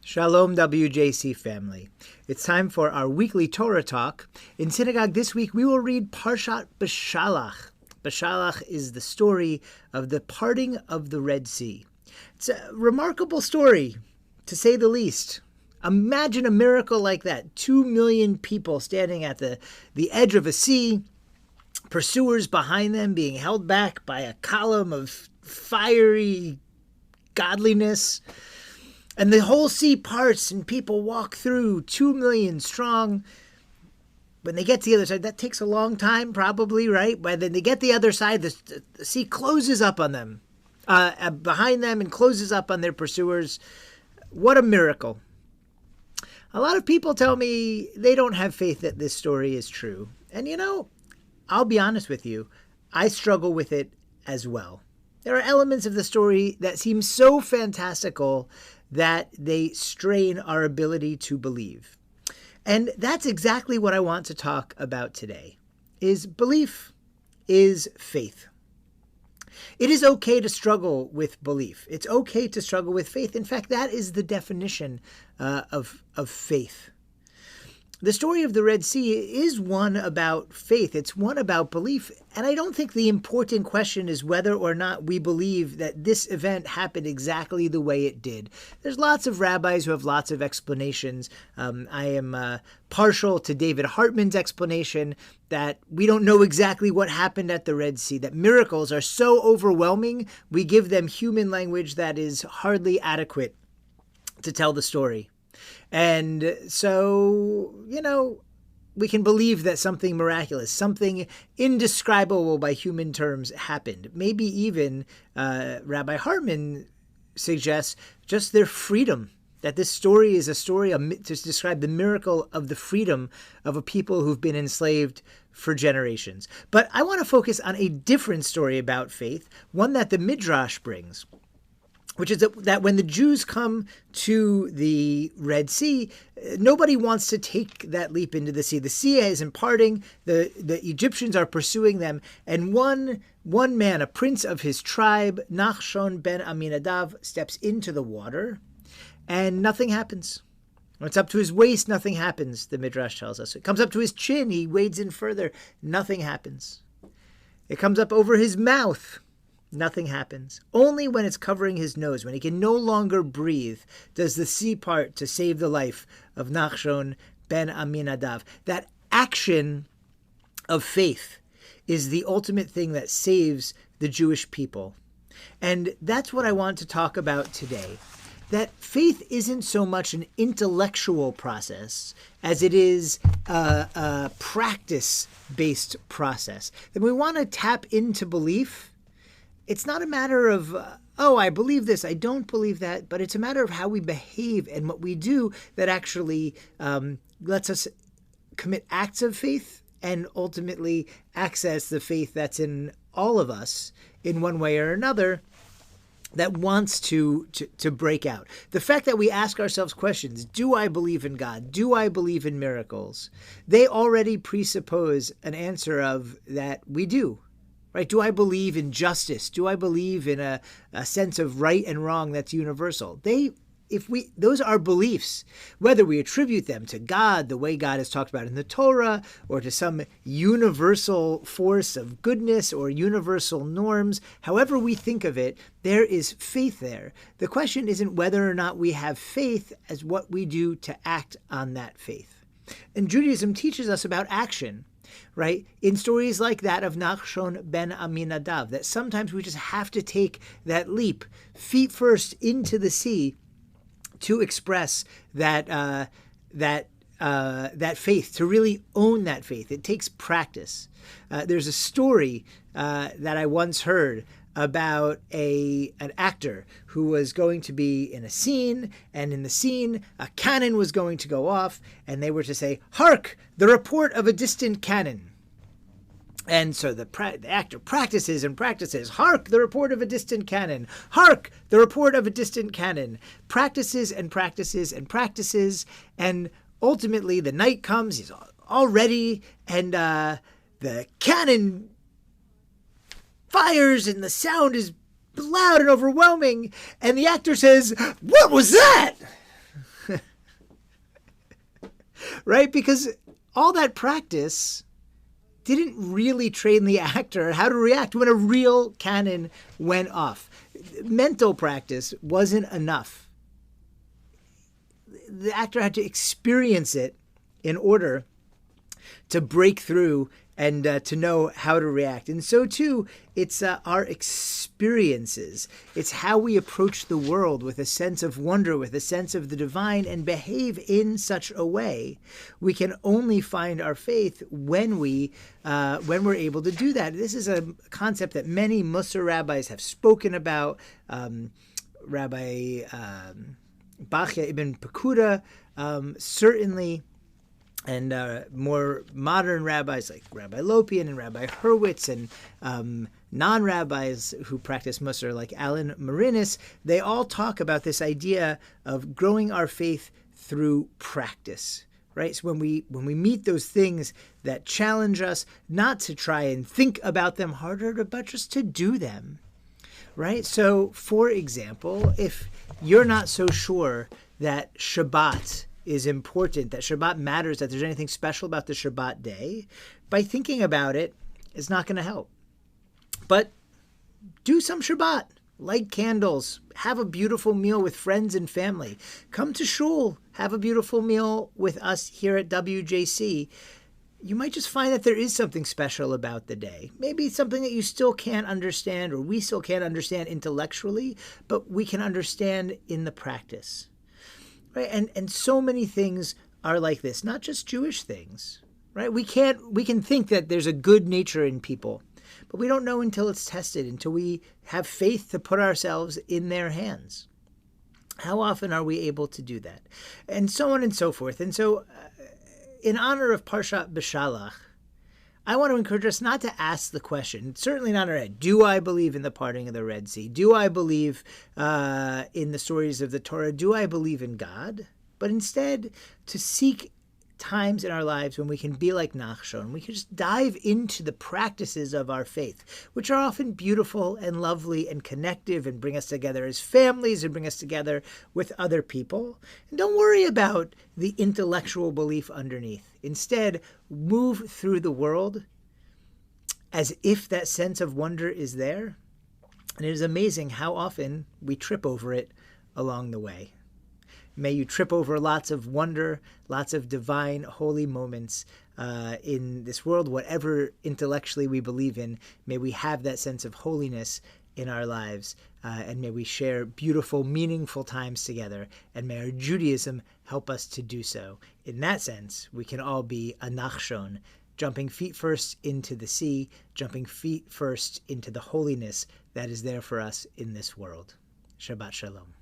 Shalom, WJC family. It's time for our weekly Torah Talk. In synagogue this week, we will read Parshat Beshalach. Beshalach is the story of the parting of the Red Sea. It's a remarkable story, to say the least. Imagine a miracle like that. 2 million people standing at the edge of a sea, pursuers behind them being held back by a column of fiery godliness. And the whole sea parts and people walk through, 2 million strong. When they get to the other side, that takes a long time probably, right? But then they get the other side, the sea closes up on them, behind them, and closes up on their pursuers. What a miracle. A lot of people tell me they don't have faith that this story is true. And I'll be honest with you, I struggle with it as well. There are elements of the story that seem so fantastical that they strain our ability to believe. And that's exactly what I want to talk about today, is belief is faith. It is okay to struggle with belief. It's okay to struggle with faith. In fact, that is the definition of faith. The story of the Red Sea is one about faith. It's one about belief. And I don't think the important question is whether or not we believe that this event happened exactly the way it did. There's lots of rabbis who have lots of explanations. I am partial to David Hartman's explanation that we don't know exactly what happened at the Red Sea, that miracles are so overwhelming, we give them human language that is hardly adequate to tell the story. And so, we can believe that something miraculous, something indescribable by human terms happened. Maybe even Rabbi Hartman suggests just their freedom, that this story is a story to describe the miracle of the freedom of a people who've been enslaved for generations. But I want to focus on a different story about faith, one that the Midrash brings, which is that when the Jews come to the Red Sea, nobody wants to take that leap into the sea. The sea isn't parting. The Egyptians are pursuing them. And one man, a prince of his tribe, Nachshon ben Aminadav, steps into the water, and nothing happens. When it's up to his waist, nothing happens, the Midrash tells us. It comes up to his chin. He wades in further. Nothing happens. It comes up over his mouth. Nothing happens. Only when it's covering his nose, when he can no longer breathe, does the sea part to save the life of Nachshon ben Aminadav. That action of faith is the ultimate thing that saves the Jewish people. And that's what I want to talk about today. That faith isn't so much an intellectual process as it is a practice-based process. That we want to tap into belief. It's not a matter of, I believe this, I don't believe that, but it's a matter of how we behave and what we do that actually lets us commit acts of faith and ultimately access the faith that's in all of us in one way or another that wants to break out. The fact that we ask ourselves questions, do I believe in God? Do I believe in miracles? They already presuppose an answer of that we do. Right? Do I believe in justice? Do I believe in a sense of right and wrong that's universal? Those are beliefs, whether we attribute them to God, the way God is talked about in the Torah, or to some universal force of goodness or universal norms, however we think of it, there is faith there. The question isn't whether or not we have faith as what we do to act on that faith. And Judaism teaches us about action. Right? In stories like that of Nachshon ben Aminadav, that sometimes we just have to take that leap, feet first into the sea, to express that faith, to really own that faith. It takes practice. There's a story that I once heard about an actor who was going to be in a scene, and in the scene, a cannon was going to go off, and they were to say, "Hark, the report of a distant cannon." And so the actor practices and practices. Hark, the report of a distant cannon. Hark, the report of a distant cannon. Practices and practices and practices. And ultimately the night comes, he's all ready, and the cannon fires and the sound is loud and overwhelming. And the actor says, "What was that?" right? Because all that practice didn't really train the actor how to react when a real cannon went off. Mental practice wasn't enough. The actor had to experience it in order to break through and to know how to react. And so too, it's our experiences. It's how we approach the world with a sense of wonder, with a sense of the divine, and behave in such a way. We can only find our faith when we're able to do that. This is a concept that many Musar rabbis have spoken about. Rabbi Bachya ibn Pekuda, certainly, and more modern rabbis like Rabbi Lopian and Rabbi Hurwitz, and non-rabbis who practice Musar like Alan Marinis, they all talk about this idea of growing our faith through practice. Right? So when we meet those things that challenge us, not to try and think about them harder, but just to do them. Right? So, for example, if you're not so sure that Shabbat is important, that Shabbat matters, that there's anything special about the Shabbat day, by thinking about it is not going to help. But do some Shabbat. Light candles. Have a beautiful meal with friends and family. Come to shul. Have a beautiful meal with us here at WJC. You might just find that there is something special about the day. Maybe it's something that you still can't understand, or we still can't understand intellectually, but we can understand in the practice. Right? And so many things are like this, not just Jewish things. Right? We can think that there's a good nature in people, but we don't know until it's tested, until we have faith to put ourselves in their hands. How often are we able to do that? And so on and so forth. And so, in honor of Parshat Beshalach, I want to encourage us not to ask the question, certainly not in our head, do I believe in the parting of the Red Sea? Do I believe in the stories of the Torah? Do I believe in God? But instead, to seek times in our lives when we can be like Nachshon. We can just dive into the practices of our faith, which are often beautiful and lovely and connective and bring us together as families and bring us together with other people. And don't worry about the intellectual belief underneath. Instead, move through the world as if that sense of wonder is there. And it is amazing how often we trip over it along the way. May you trip over lots of wonder, lots of divine, holy moments in this world, whatever intellectually we believe in. May we have that sense of holiness in our lives, and may we share beautiful, meaningful times together, and may our Judaism help us to do so. In that sense, we can all be a Nachshon, jumping feet first into the sea, jumping feet first into the holiness that is there for us in this world. Shabbat Shalom.